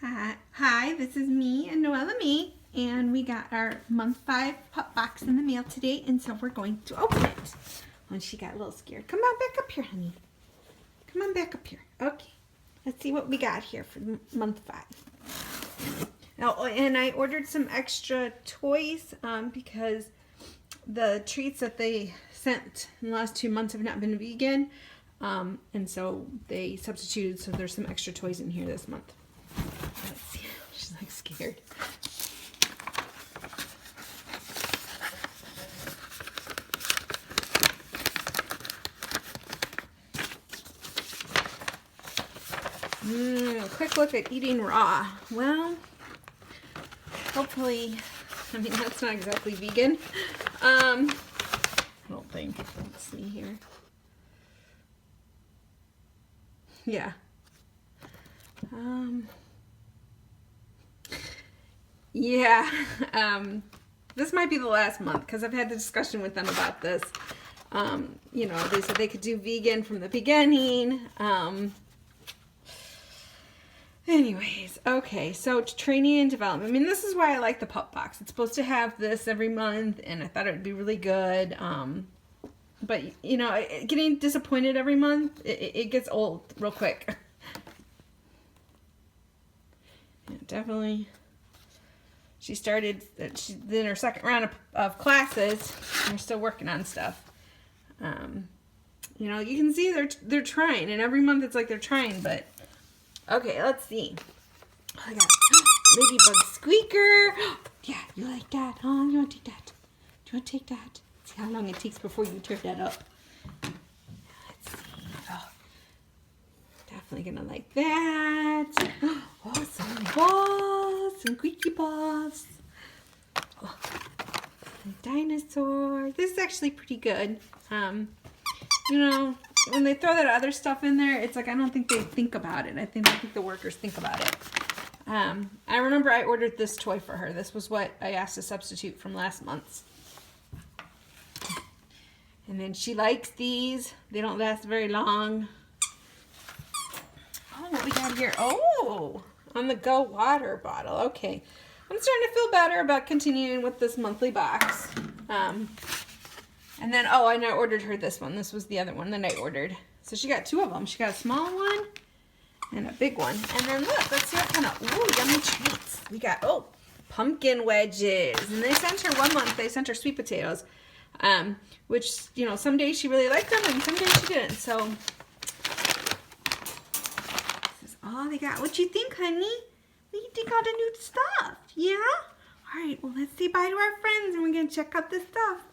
Hi, this is me and Noella Mae, and we got our month 5 pup box in the mail today, and so we're going to open it. And she got a little scared. Come on back up here, honey. Come on back up here. Okay, let's see what we got here for month 5. Oh, and I ordered some extra toys because the treats that they sent in the last 2 months have not been vegan, and so they substituted, so there's some extra toys in here this month. Let's see. She's like scared. Quick look at eating raw. Well, hopefully, I mean, that's not exactly vegan. I don't think. Let's see here. Yeah. Yeah. This might be the last month because I've had the discussion with them about this. You know, they said they could do vegan from the beginning. Anyways, okay, so training and development. I mean, this is why I like the pup box. It's supposed to have this every month, and I thought it would be really good. But, you know, getting disappointed every month, it gets old real quick. Yeah, definitely. She started, she's in her second round of classes, and they're still working on stuff. You know, you can see they're trying, and every month it's like they're trying, but... Okay, let's see. Oh, I got Ladybug Squeaker. Yeah, you like that? Oh, you want to take that? Do you want to take that? See how long it takes before you tear that up. Let's see. Oh, definitely gonna like that. Oh, some balls, some squeaky balls. Oh, a dinosaur. This is actually pretty good. You know, when they throw that other stuff in there, it's like I don't think they think about it. I think the workers think about it. I remember I ordered this toy for her. This was what I asked to substitute from last month's. And then she likes these. They don't last very long. Oh, what we got here? Oh, on the go water bottle. Okay. I'm starting to feel better about continuing with this monthly box. And then, oh, and I ordered her this one. This was the other one that I ordered. So she got 2 of them. She got a small one and a big one. And then look, let's see what kind of, ooh, yummy treats. We got, oh, pumpkin wedges. And they sent her 1 month, they sent her sweet potatoes. Which, you know, some days she really liked them and some days she didn't. So, this is all they got. What you think, honey? What do you think all the new stuff? Yeah? All right, well, let's say bye to our friends and we're going to check out this stuff.